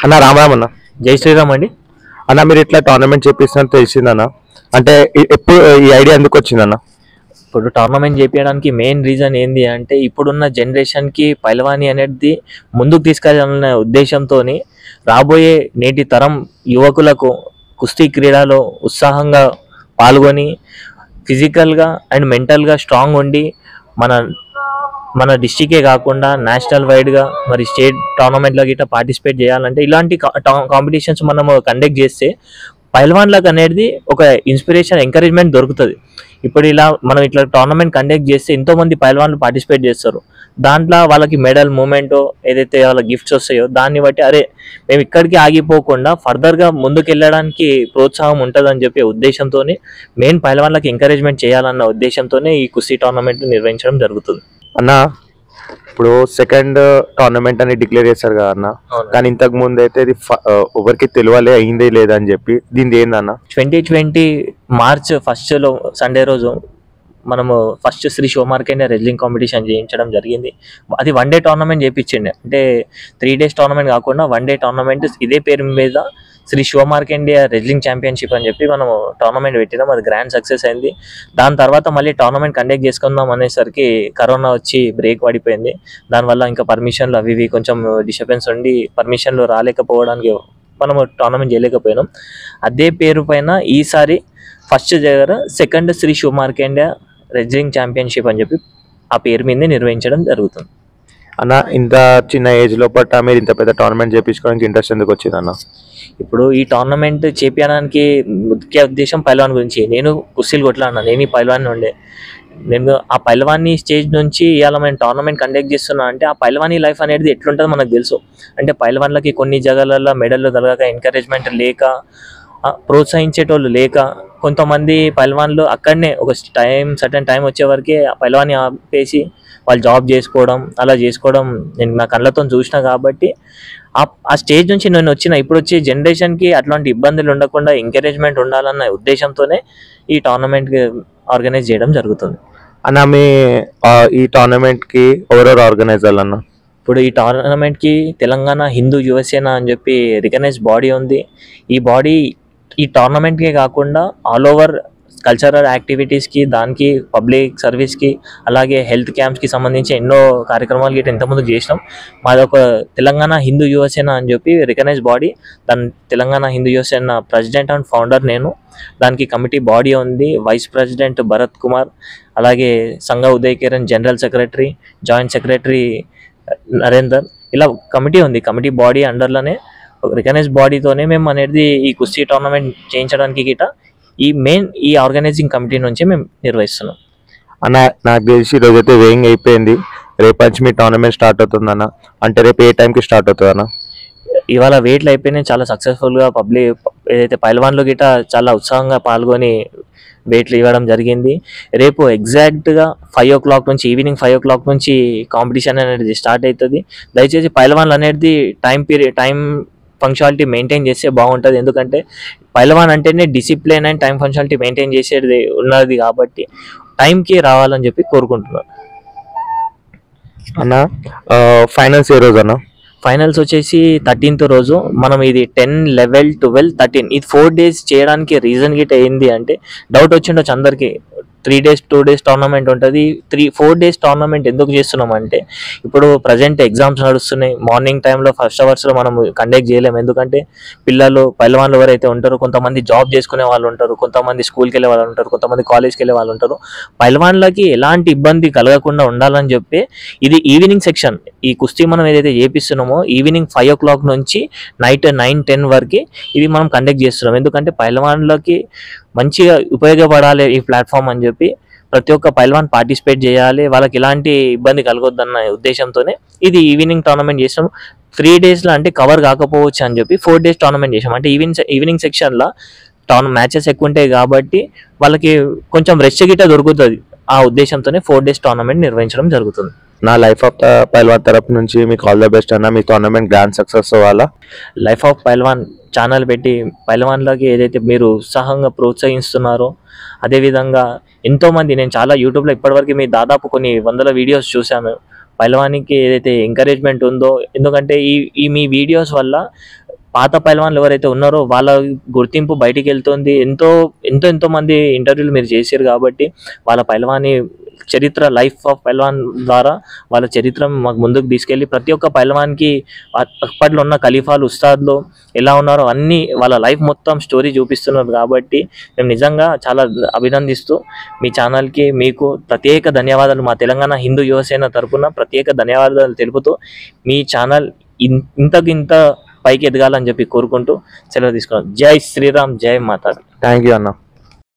అన్న రామరామ్ అన్న. జై శ్రీరామ్ అండి. అన్న మీరు ఇట్లా టోర్నమెంట్ చేపిస్తున్నా తెలిసిందన్న, అంటే ఎప్పుడు ఈ ఐడియా ఎందుకు వచ్చిందన్న? ఇప్పుడు టోర్నమెంట్ చేపించడానికి మెయిన్ రీజన్ ఏంది అంటే ఇప్పుడున్న జనరేషన్కి పైల్వానీ అనేది ముందుకు తీసుకెళ్లాలనే ఉద్దేశంతో రాబోయే నేటి తరం యువకులకు కుస్తీ క్రీడలో ఉత్సాహంగా పాల్గొని ఫిజికల్గా అండ్ మెంటల్గా స్ట్రాంగ్ ఉండి మన మన డిస్టికే కాకుండా నేషనల్ వైడ్గా మరి స్టేట్ టోర్నమెంట్లో గిట్లా పార్టిసిపేట్ చేయాలంటే ఇలాంటి కాంపిటీషన్స్ మనము కండక్ట్ చేస్తే పైల్వాన్లకు అనేది ఒక ఇన్స్పిరేషన్ ఎంకరేజ్మెంట్ దొరుకుతుంది. ఇప్పుడు ఇలా మనం ఇట్లా టోర్నమెంట్ కండక్ట్ చేస్తే ఎంతోమంది పైల్వాన్లు పార్టిసిపేట్ చేస్తారు. దాంట్లో వాళ్ళకి మెడల్ మూమెంట్ ఏదైతే వాళ్ళ గిఫ్ట్స్ వస్తాయో దాన్ని బట్టి అరే మేము ఇక్కడికి ఆగిపోకుండా ఫర్దర్గా ముందుకు వెళ్ళడానికి ప్రోత్సాహం ఉంటుందని చెప్పే ఉద్దేశంతో మెయిన్ పైల్వాన్లకు ఎంకరేజ్మెంట్ చేయాలన్న ఉద్దేశంతోనే ఈ కుస్తీ టోర్నమెంట్ నిర్వహించడం జరుగుతుంది. అన్న ఇప్పుడు సెకండ్ టోర్నమెంట్ అని డిక్లేర్ చేశారు కదా అన్న, కానీ ఇంతకు ముందు అయితే ఇది ఎవరికి తెలియాలి అయిందే లేదని చెప్పి దీని ఏందన్న? 2020 మార్చ్ 1 సండే రోజు మనము ఫస్ట్ శ్రీ శివమార్కండే రెజ్లింగ్ కాంపిటీషన్ చేయించడం జరిగింది. అది 1 డే టోర్నమెంట్ చేయించిండే, అంటే 3 days టోర్నమెంట్ కాకుండా 1 డే టోర్నమెంట్ ఇదే పేరు మీద శ్రీ శివమార్కండే రెజ్లింగ్ ఛాంపియన్షిప్ అని చెప్పి మనము టోర్నమెంట్ పెట్టినాం. అది గ్రాండ్ సక్సెస్ అయింది. దాని తర్వాత మళ్ళీ టోర్నమెంట్ కండక్ట్ చేసుకుందాం అనేసరికి కరోనా వచ్చి బ్రేక్ పడిపోయింది. దానివల్ల ఇంకా పర్మిషన్లు అవి ఇవి కొంచెం డిస్టర్బెన్స్ ఉండి పర్మిషన్లు రాలేకపోవడానికి మనము టోర్నమెంట్ చేయలేకపోయినాం. అదే పేరు పైన ఈసారి ఫస్ట్ దగ్గర సెకండ్ శ్రీ శివమార్కండే రెజ్లింగ్ ఛాంపియన్షిప్ అని చెప్పి ఆ పేరు మీదే నిర్వహించడం జరుగుతుంది. అన్న ఇంత చిన్న ఏజ్ లోపల మీరు ఇంత పెద్ద టోర్నమెంట్ చేయించుకోవడానికి ఇంట్రెస్ట్ ఎందుకు వచ్చింది అన్న? ఇప్పుడు ఈ టోర్నమెంట్ చేపించడానికి ముఖ్య ఉద్దేశం పైల్వాన్ గురించి. నేను కుస్తీలు కొట్లాడినా, నేను ఈ పైల్వాన్ ఉండే. నేను ఆ పైల్వానీ స్టేజ్ నుంచి ఇవాళ మేము టోర్నమెంట్ కండక్ట్ చేస్తున్నా అంటే ఆ పైల్వానీ లైఫ్ అనేది ఎట్లుంటుందో మనకు తెలుసు. అంటే పైల్వాన్లకి కొన్ని జగాలలో మెడల్లో తలగాక ఎంకరేజ్మెంట్ లేక ప్రోత్సహించేటోళ్ళు లేక కొంతమంది పైల్వాన్లు అక్కడనే ఒక సర్టెన్ టైం వచ్చే వరకే పైల్వాన్ని ఆపేసి వాళ్ళు జాబ్ చేసుకోవడం అలా చేసుకోవడం నేను నా కళ్ళతో చూసిన. కాబట్టి ఆ స్టేజ్ నుంచి నేను ఇప్పుడు వచ్చే జనరేషన్కి అట్లాంటి ఇబ్బందులు ఉండకుండా ఎంకరేజ్మెంట్ ఉండాలన్న ఉద్దేశంతోనే ఈ టోర్నమెంట్ ఆర్గనైజ్ చేయడం జరుగుతుంది. అన్న మీ ఈ టోర్నమెంట్కి ఎవరెవరు ఆర్గనైజర్లు అన్న? ఇప్పుడు ఈ టోర్నమెంట్కి తెలంగాణ హిందూ యువసేన అని చెప్పి రికగ్నైజ్ బాడీ ఉంది. ఈ బాడీ ఈ టోర్నమెంట్కే కాకుండా ఆల్ ఓవర్ కల్చరల్ యాక్టివిటీస్కి, దానికి పబ్లిక్ సర్వీస్కి, అలాగే హెల్త్ క్యాంప్స్కి సంబంధించి ఎన్నో కార్యక్రమాలు గిట్ట ఇంతకుముందు చేసినాం. మాది ఒక తెలంగాణ హిందూ యువసేన అని చెప్పి రికగ్నైజ్ బాడీ. దాని Telangana Hindu Yuvasena president and founder నేను. దానికి కమిటీ బాడీ ఉంది. వైస్ ప్రెసిడెంట్ భరత్ కుమార్, అలాగే Sangha Uday Kiran general secretary, joint secretary Narender, ఇలా కమిటీ ఉంది. కమిటీ బాడీ అండర్లోనే రికగ్నైజ్ బాడీతోనే మేము అనేది ఈ కుస్తీ టోర్నమెంట్ చేయించడానికి గిట ఈ ఆర్గనైజింగ్ కమిటీ నుంచి మేము నిర్వహిస్తున్నాం. అన్న నాకు తెలిసి ఈరోజు అయితే వేయింగ్ అయిపోయింది, రేపు నుంచి మీ టోర్నమెంట్ స్టార్ట్ అవుతుందన్న. అంటే రేపు ఏ టైంకి స్టార్ట్ అవుతుంది అన్న? ఇవాళ వెయిట్లు అయిపోయినాయి, చాలా సక్సెస్ఫుల్గా పబ్లిక్ ఏదైతే పైల్వాన్లు గిట చాలా ఉత్సాహంగా పాల్గొని వెయిట్లు ఇవ్వడం జరిగింది. రేపు ఎగ్జాక్ట్గా 5 o'clock నుంచి, ఈవినింగ్ 5 o'clock నుంచి కాంపిటీషన్ అనేది స్టార్ట్ అవుతుంది. దయచేసి పైల్వాన్లు అనేది టైం పంక్చువాలిటీ మెయింటైన్ చేస్తే బాగుంటుంది. ఎందుకంటే పైల్వాన్ అంటేనే discipline and time punctuality maintain చేసేది ఉన్నది కాబట్టి టైంకి రావాలని చెప్పి కోరుకుంటున్నాను. అన్న ఫైనల్స్ ఏ రోజు అన్న? ఫైనల్స్ వచ్చేసి 13th రోజు. మనం ఇది 10, 11, 12, 13 ఇది 4 days చేయడానికి రీజన్ గిట్ ఏంది అంటే డౌట్ వచ్చిండొచ్చు అందరికీ. 3 days 2 days టోర్నమెంట్ ఉంటుంది. 4 days టోర్నమెంట్ ఎందుకు చేస్తున్నామంటే ఇప్పుడు ప్రజెంట్ ఎగ్జామ్స్ నడుస్తున్నాయి. మార్నింగ్ టైంలో ఫస్ట్ అవర్స్లో మనం కండక్ట్ చేయలేము. ఎందుకంటే పిల్లలు పైల్వాన్లు ఎవరైతే ఉంటారో కొంతమంది జాబ్ చేసుకునే వాళ్ళు ఉంటారు, కొంతమంది స్కూల్కి వెళ్ళే వాళ్ళు ఉంటారు, కొంతమంది కాలేజ్కి వెళ్ళే వాళ్ళు ఉంటారు. పైల్వాన్లకి ఎలాంటి ఇబ్బంది కలగకుండా ఉండాలని చెప్పి ఇది ఈవినింగ్ సెక్షన్. ఈ కుస్తీ మనం ఏదైతే చేపిస్తున్నామో ఈవినింగ్ 5 o'clock నుంచి నైట్ 9-10 వరకు ఇది మనం కండక్ట్ చేస్తున్నాం. ఎందుకంటే పైల్వాన్లకి మంచిగా ఉపయోగపడాలి ఈ ప్లాట్ఫామ్ అని చెప్పి ప్రతి ఒక్క పైల్వాన్ పార్టిసిపేట్ చేయాలి, వాళ్ళకి ఎలాంటి ఇబ్బంది కలగొద్దన్న ఉద్దేశంతోనే ఇది ఈవినింగ్ టోర్నమెంట్ చేసాం. 3 daysలో అంటే కవర్ కాకపోవచ్చు అని చెప్పి 4 days టోర్నమెంట్ చేసాం. అంటే ఈవినింగ్ సెక్షన్లో మ్యాచెస్ ఎక్కువ ఉంటాయి కాబట్టి వాళ్ళకి కొంచెం రెస్ట్ గిట్ట దొరుకుతుంది. ఆ ఉద్దేశంతోనే 4 days టోర్నమెంట్ నిర్వహించడం జరుగుతుంది. నా లైఫ్ ఆఫ్ పైల్వాన్ తరపు నుంచి మీకు ఆల్ ద బెస్ట్ అన్న. మీ టోర్నమెంట్ గ్రాండ్ సక్సెస్ అవ్వాలా. లైఫ్ ఆఫ్ పైల్వాన్ ఛానల్ పెట్టి పైల్వాన్లకి ఏదైతే మీరు ఉత్సాహంగా ప్రోత్సహిస్తున్నారో అదేవిధంగా ఎంతోమంది, నేను చాలా యూట్యూబ్లో ఇప్పటివరకు మీ దాదాపు కొన్ని 100 వీడియోస్ చూశాను. పైలవానికి ఏదైతే ఎంకరేజ్మెంట్ ఉందో, ఎందుకంటే ఈ మీ వీడియోస్ వల్ల పాత పైలవాన్లు ఎవరైతే ఉన్నారో వాళ్ళ గుర్తింపు బయటికి వెళ్తుంది. ఎంతో మంది ఇంటర్వ్యూలు మీరు చేశారు కాబట్టి వాళ్ళ పైలవాని చరిత్ర, లైఫ్ ఆఫ్ పైల్వాన్ ద్వారా వాళ్ళ చరిత్ర మాకు ముందుకు తీసుకెళ్ళి ప్రతి ఒక్క పైల్వాన్కి అప్పట్లో ఉన్న ఖలీఫాలు, ఉస్తాద్లు ఎలా ఉన్నారో అన్నీ వాళ్ళ లైఫ్ మొత్తం స్టోరీ చూపిస్తున్నారు. కాబట్టి మేము నిజంగా చాలా అభినందిస్తూ మీ ఛానల్కి మీకు ప్రత్యేక ధన్యవాదాలు, మా తెలంగాణ హిందూ యువసేన తరఫున ప్రత్యేక ధన్యవాదాలు తెలుపుతూ మీ ఛానల్ ఇంత పైకి ఎదగాలని చెప్పి కోరుకుంటూ సెలవు తీసుకున్నాం. జై శ్రీరామ్, జై మాతా. థ్యాంక్ యూ అన్న.